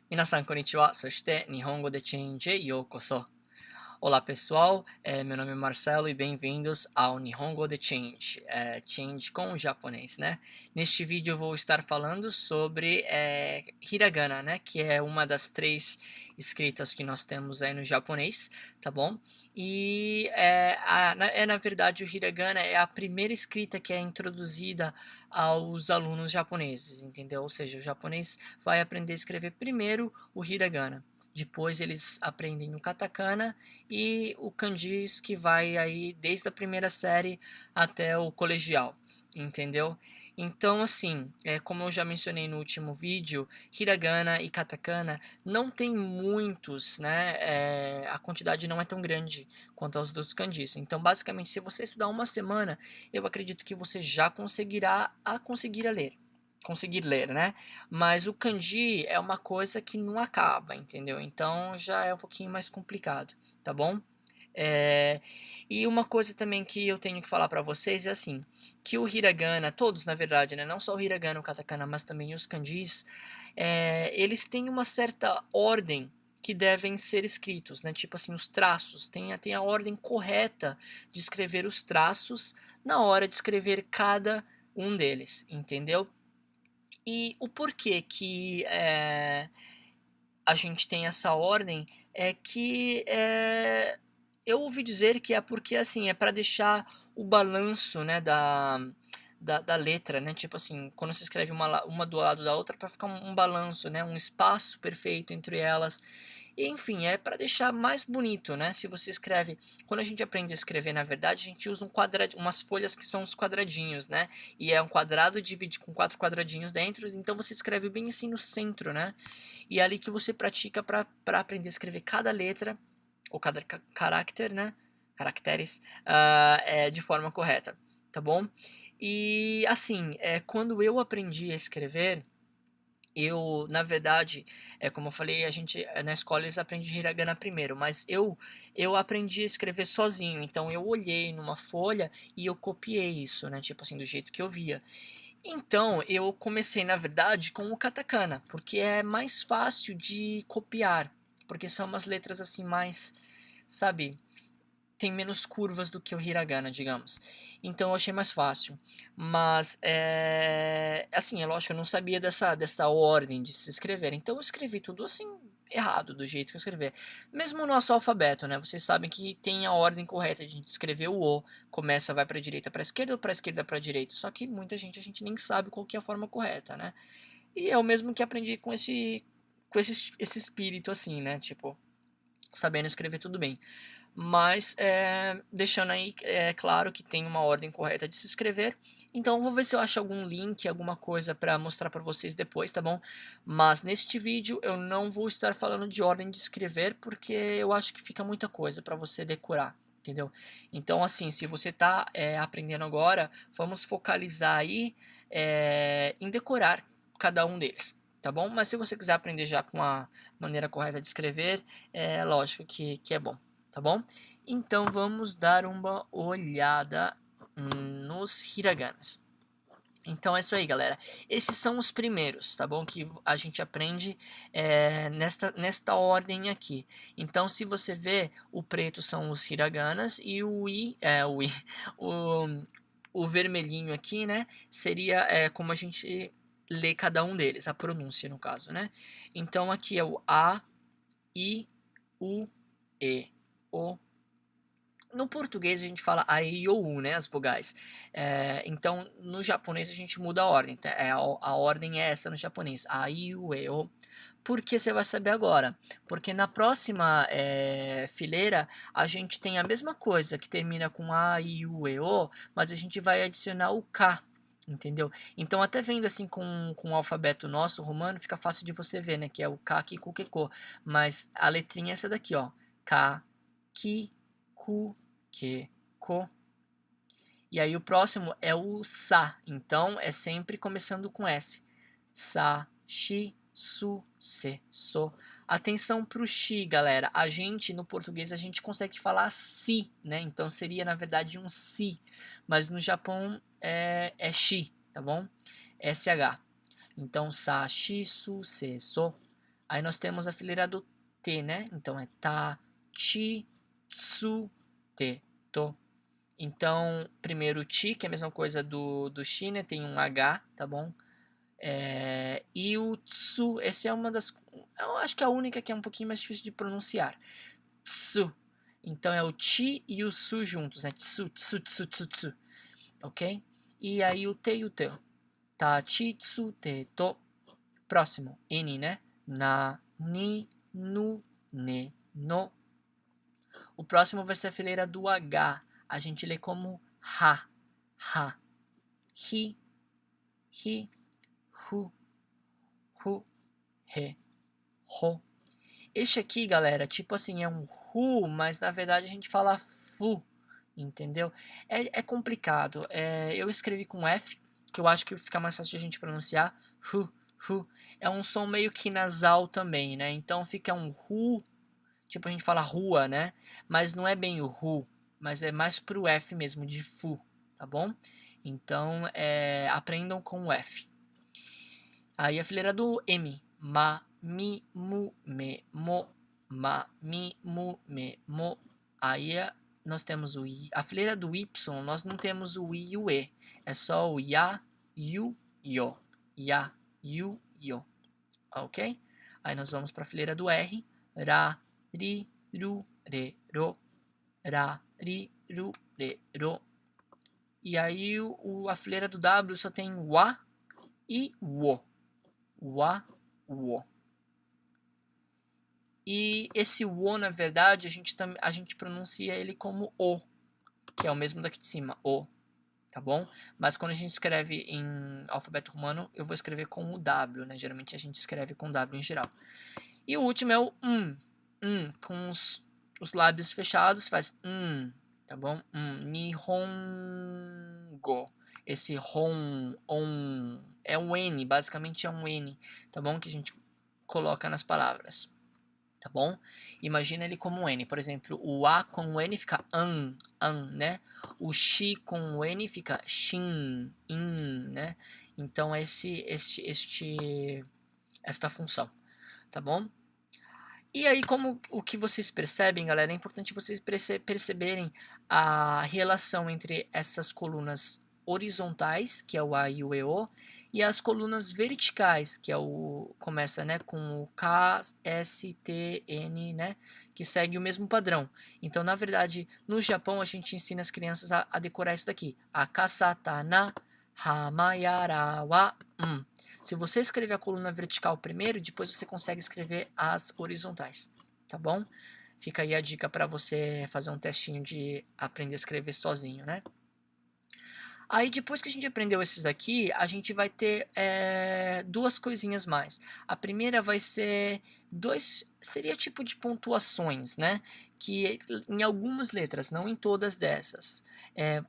Minasan konnichiwa, soshite Nihongo de Change e yokoso. Olá pessoal, meu nome é Marcelo e bem-vindos ao Nihongo de Change, Change com o japonês, né? Neste vídeo eu vou estar falando sobre Hiragana, né? Que é uma das três escritas que nós temos aí no japonês, tá bom? E na verdade o Hiragana é a primeira escrita que é introduzida aos alunos japoneses, entendeu? Ou seja, o japonês vai aprender a escrever primeiro o Hiragana. Depois eles aprendem o katakana e o kanjis que vai aí desde a primeira série até o colegial, entendeu? Então, assim, como eu já mencionei no último vídeo, hiragana e katakana não tem muitos, né? A quantidade não é tão grande quanto aos dos kanjis. Então, basicamente, se você estudar uma semana, eu acredito que você já conseguir ler. Conseguir ler, né? Mas o kanji é uma coisa que não acaba, entendeu? Então já é um pouquinho mais complicado, tá bom? É, e uma coisa também que eu tenho que falar para vocês é assim, que o hiragana, todos na verdade, né, não só o hiragana, o katakana, mas também os kanjis, eles têm uma certa ordem que devem ser escritos, né? Tipo assim, os traços, tem a ordem correta de escrever os traços na hora de escrever cada um deles, entendeu? E o porquê que a gente tem essa ordem é que eu ouvi dizer que é porque assim é para deixar o balanço, né, da letra, né? Tipo assim, quando você escreve uma do lado da outra para ficar um balanço, né, um espaço perfeito entre elas. E, enfim, é para deixar mais bonito, né? Se você escreve, quando a gente aprende a escrever, na verdade, a gente usa umas folhas que são os quadradinhos, né? E é um quadrado dividido com quatro quadradinhos dentro, então você escreve bem assim no centro, né? E é ali que você pratica para aprender a escrever cada letra ou cada caráter, né? Caracteres de forma correta, tá bom? E assim, quando eu aprendi a escrever, na verdade, como eu falei, a gente na escola eles aprendem hiragana primeiro, mas eu aprendi a escrever sozinho. Então eu olhei numa folha e eu copiei isso, né? Tipo assim, do jeito que eu via. Então eu comecei, na verdade, com o katakana, porque é mais fácil de copiar, porque são umas letras assim mais, sabe, tem menos curvas do que o hiragana, digamos. Então eu achei mais fácil. Mas, assim, é lógico, eu não sabia dessa ordem de se escrever. Então eu escrevi tudo assim, errado, do jeito que eu escrever. Mesmo o nosso alfabeto, né? Vocês sabem que tem a ordem correta de escrever o O. Começa, vai para direita para esquerda ou para esquerda para direita. Só que muita gente, a gente nem sabe qual que é a forma correta, né? E é o mesmo que aprendi esse espírito assim, né? Tipo, sabendo escrever tudo bem. Mas deixando aí claro que tem uma ordem correta de se escrever. Então vou ver se eu acho algum link, alguma coisa para mostrar para vocês depois, tá bom? Mas neste vídeo eu não vou estar falando de ordem de escrever porque eu acho que fica muita coisa para você decorar, entendeu? Então assim, se você está aprendendo agora, vamos focalizar aí em decorar cada um deles. Tá bom? Mas se você quiser aprender já com a maneira correta de escrever, é lógico que é bom, tá bom? Então vamos dar uma olhada nos hiraganas. Então é isso aí, galera. Esses são os primeiros, tá bom? Que a gente aprende nesta ordem aqui. Então, se você vê, o preto são os hiraganas e o, o vermelhinho aqui, né? Seria como a gente lê cada um deles, a pronúncia no caso, né? Então aqui é o A, I, U, E, O. No português a gente fala a, I, O, U, né, as vogais. Então no japonês a gente muda a ordem. Tá? A ordem é essa no japonês, a, I, U, E, O. Por que você vai saber agora? Porque na próxima fileira a gente tem a mesma coisa que termina com a, I, U, E, O, mas a gente vai adicionar o K. Entendeu? Então, até vendo assim com o alfabeto nosso, romano, fica fácil de você ver, né? Que é o K, Ki, Ku, Ke, Ko. Mas a letrinha é essa daqui, ó. K, Ki, Ku, Ke, Ko. E aí o próximo é o Sa. Então, é sempre começando com S. Sa, Shi, Su, Se, So. Atenção pro Shi, galera. A gente, no português, a gente consegue falar Si, né? Então, seria, na verdade, um Si. Mas no Japão é Shi, tá bom? SH. Então, Sa, Shi, Su, Se, So. Aí nós temos a fileira do T, né? Então é ta, chi, tsu, te, to. Então, primeiro o ti, que é a mesma coisa do chi, né? Tem um H, tá bom? E o tsu, essa é uma das... Eu acho que é a única que é um pouquinho mais difícil de pronunciar. Tsu. Então é o ti e o su juntos, né? Tsu, tsu, tsu, tsu, tsu. Ok? E aí o te e o te. Ta, chi, tsu, te, to. Próximo, N, né? Na, ni, nu, ne, no. O próximo vai ser a fileira do H. A gente lê como ha, ha. Hi, hi, hu, hu, he, ho. Este aqui, galera, tipo assim, é um hu, mas na verdade a gente fala fu, entendeu? É complicado. Eu escrevi com F, que eu acho que fica mais fácil de a gente pronunciar. Hu, hu. É um som meio que nasal também, né? Então fica um hu, tipo a gente fala rua, né? Mas não é bem o hu, mas é mais pro F mesmo, de fu, tá bom? Então, aprendam com o F. Aí a fileira do M. Ma, mi, mu, me, mo. Ma, mi, mu, me, mo. Aí nós temos o I. A fileira do Y, nós não temos o I e o E. É só o Ya, Yu, Yo. Ya, Yu, Yo. Ok? Aí nós vamos para a fileira do R. Ra, ri, ru, re, ro. Ra, ri, ru, re, ro. E aí a fileira do W só tem Wa e Wo. Wa, Wo. E esse Wo, na verdade, a gente pronuncia ele como O, que é o mesmo daqui de cima, O, tá bom? Mas quando a gente escreve em alfabeto romano, eu vou escrever com o W, né? Geralmente a gente escreve com W em geral. E o último é o com os lábios fechados, faz tá bom? Nihongo. Esse on, é um N, basicamente é um N, tá bom? Que a gente coloca nas palavras, tá bom? Imagina ele como um N, por exemplo, o A com o N fica né? O X com o N fica shin, né? Então esta função, tá bom? E aí, como o que vocês percebem, galera, é importante vocês perceberem a relação entre essas colunas horizontais, que é o A e o EO, e as colunas verticais, que é começa, né, com o K, S, T, N, né, que segue o mesmo padrão. Então, na verdade, no Japão a gente ensina as crianças a decorar isso daqui. Akasatana, Hamayara wa Se você escrever a coluna vertical primeiro, depois você consegue escrever as horizontais, tá bom? Fica aí a dica para você fazer um testinho de aprender a escrever sozinho, né? Aí depois que a gente aprendeu esses daqui, a gente vai ter duas coisinhas mais. A primeira vai ser seria tipo de pontuações, né? Que em algumas letras, não em todas dessas.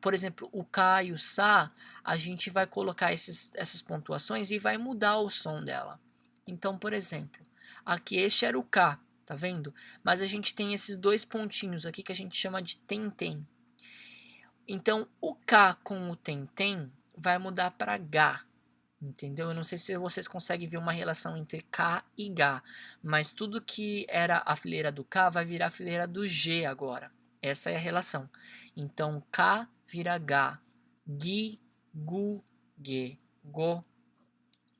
Por exemplo, o K e o Sa, a gente vai colocar essas pontuações e vai mudar o som dela. Então, por exemplo, aqui este era o K, tá vendo? Mas a gente tem esses dois pontinhos aqui que a gente chama de tem-tem. Então, o K com o tem-tem vai mudar para H, entendeu? Eu não sei se vocês conseguem ver uma relação entre K e G, mas tudo que era a fileira do K vai virar a fileira do G agora. Essa é a relação. Então, K vira H, Gi, Gu, Ge, Go,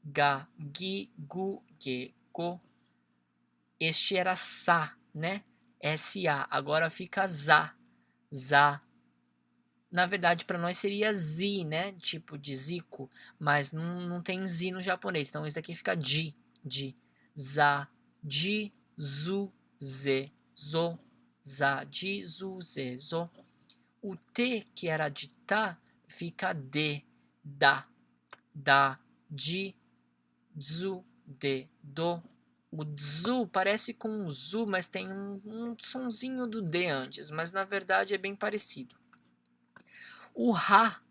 Ga, Gi, Gu, Ge, Go. Este era Sa, né? S-A. Agora fica Za, Za. Na verdade, para nós seria zi, né? Tipo de zico, mas não tem zi no japonês. Então, isso aqui fica ji, za, ji, zu, ze, zo, za, ji, zu, ze, zo. O T, que era de ta, fica de, da, di, zu, de, do. O zu parece com um zu, mas tem um sonzinho do D antes, mas na verdade é bem parecido. O Ra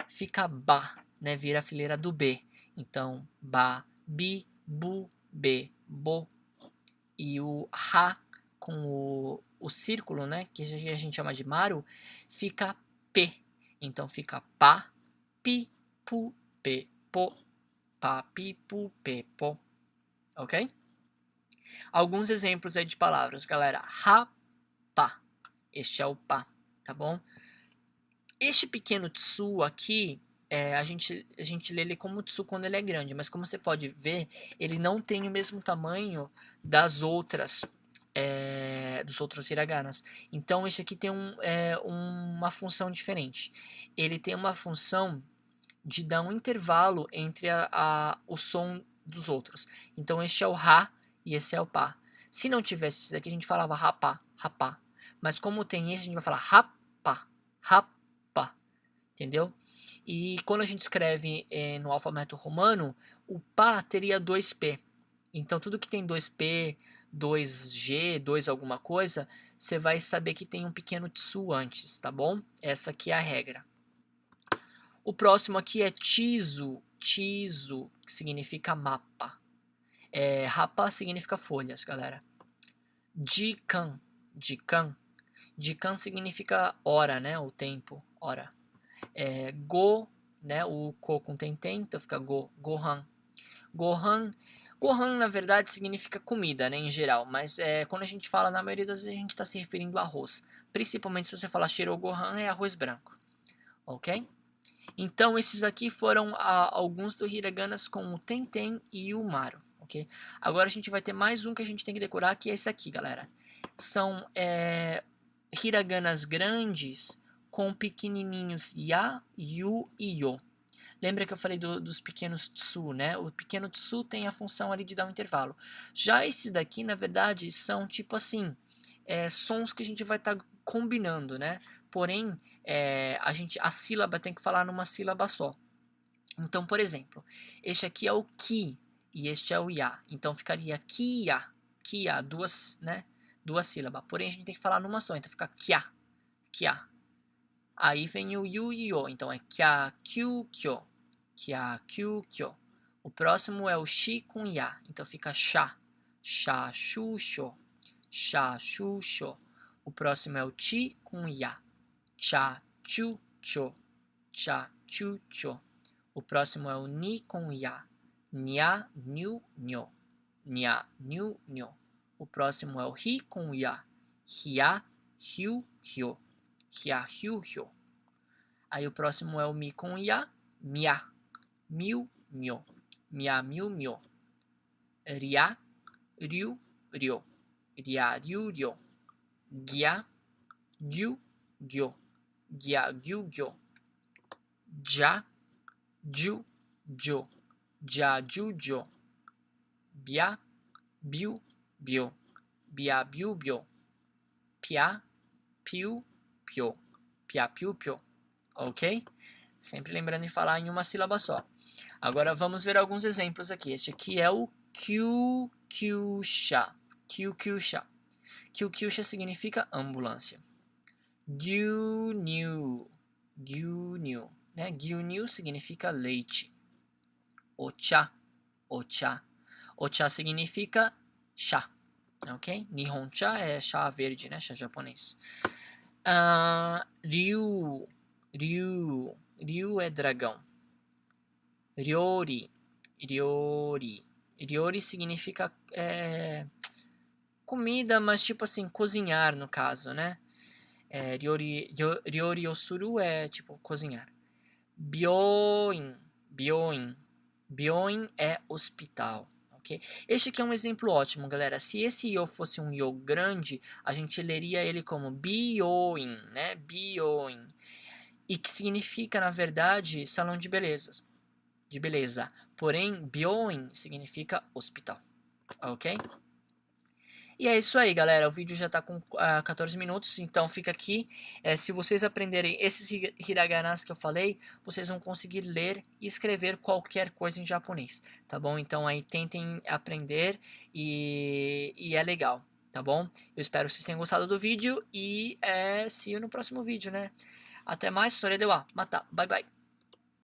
fica Ba, né? Vira a fileira do B. Então, Ba, Bi, Bu, Be, Bo. E o Ra com o círculo, né? Que a gente chama de Maru, fica P. Então, fica Pa, Pi, Pu, Pe, Po. Pa, Pi, Pu, Pe, Po. Ok? Alguns exemplos aí de palavras, galera. Rapa. Este é o pá, tá bom? Este pequeno tsu aqui, a gente lê ele como tsu quando ele é grande, mas como você pode ver, ele não tem o mesmo tamanho das outras, dos outros hiraganas. Então, este aqui tem uma função diferente. Ele tem uma função de dar um intervalo entre o som dos outros. Então, este é o ra e esse é o pá. Se não tivesse esse daqui, a gente falava rapá, rapá. Mas como tem esse, a gente vai falar rapá, rapá. Entendeu? E quando a gente escreve no alfabeto romano, o pá teria 2P. Então tudo que tem 2P, 2G, 2 alguma coisa, você vai saber que tem um pequeno tsu antes, tá bom? Essa aqui é a regra. O próximo aqui é chizu, chizu, que significa mapa. Rapa significa folhas, galera. Jikan, jikan. Jikan significa hora, né? O tempo, hora. Go, né? O ko com tentem, então fica go, gohan. Gohan, gohan na verdade significa comida, né, em geral, mas quando a gente fala, na maioria das vezes a gente está se referindo a arroz. Principalmente se você falar shiro gohan, é arroz branco, ok? Então esses aqui foram alguns do hiraganas com o tentem e o maru, ok? Agora a gente vai ter mais um que a gente tem que decorar, que é esse aqui, galera. São hiraganas grandes com pequenininhos ya, yu e yo. Lembra que eu falei dos pequenos tsu, né? O pequeno tsu tem a função ali de dar um intervalo. Já esses daqui, na verdade, são tipo assim, sons que a gente vai estar combinando, né? Porém, a sílaba tem que falar numa sílaba só. Então, por exemplo, este aqui é o ki e este é o ya. Então ficaria kia, kia, duas, né? Duas sílabas. Porém, a gente tem que falar numa só. Então fica kia, kia. Aí vem o yu e o, então é kya, kyu, kyo. Kya, kyu, kyo. O próximo é o shi com ya, então fica sha, sha, shu, sho. Sha, shu, sho. O próximo é o chi com ya. Cha, chu, cho. Cha, chu, cho. O próximo é o ni com ya. Nya, nyu, nyo. Nya, nyu, nyo. O próximo é o hi com ya. Hya, hyu, hyo. Hya, hyu, hyo. Aí o próximo é o mi com ya. Mia, miu, myo. Mia, miu, myo. Rya, ryu, ryo. Rya, ryu, ryo. Gya, gyu, gyo. Gya, gyu, gyo. Ja, ju, jo. Ja, ju, jo. Bia, biu, bio. Bia, biu, bio. Pia, piu, pio. Pia, piu, pio. Ok? Sempre lembrando de falar em uma sílaba só. Agora vamos ver alguns exemplos aqui. Este aqui é o kyukyusha. Kyukyusha. Kyukyusha significa ambulância. Gyunyu. Gyunyu. Né? Gyunyu significa leite. Ocha. Ocha. Ocha significa chá. Ok? Nihoncha é chá verde, né? Chá japonês. Ryu. Ryu. Ryu é dragão. Ryori. Ryori. Ryori significa comida, mas tipo assim, cozinhar no caso, né? Ryori osuru é tipo cozinhar. Byoin. Byoin. Byoin é hospital. Okay? Este aqui é um exemplo ótimo, galera. Se esse yo fosse um yo grande, a gente leria ele como byoin, né? Byoin. E que significa, na verdade, salão de belezas. De beleza. Porém, byoin significa hospital. Ok? E é isso aí, galera. O vídeo já está com 14 minutos, então fica aqui. Se vocês aprenderem esses hiraganas que eu falei, vocês vão conseguir ler e escrever qualquer coisa em japonês, tá bom? Então aí tentem aprender e é legal, tá bom? Eu espero que vocês tenham gostado do vídeo e see you no próximo vídeo, né? Até mais, soredewa, mata, bye bye.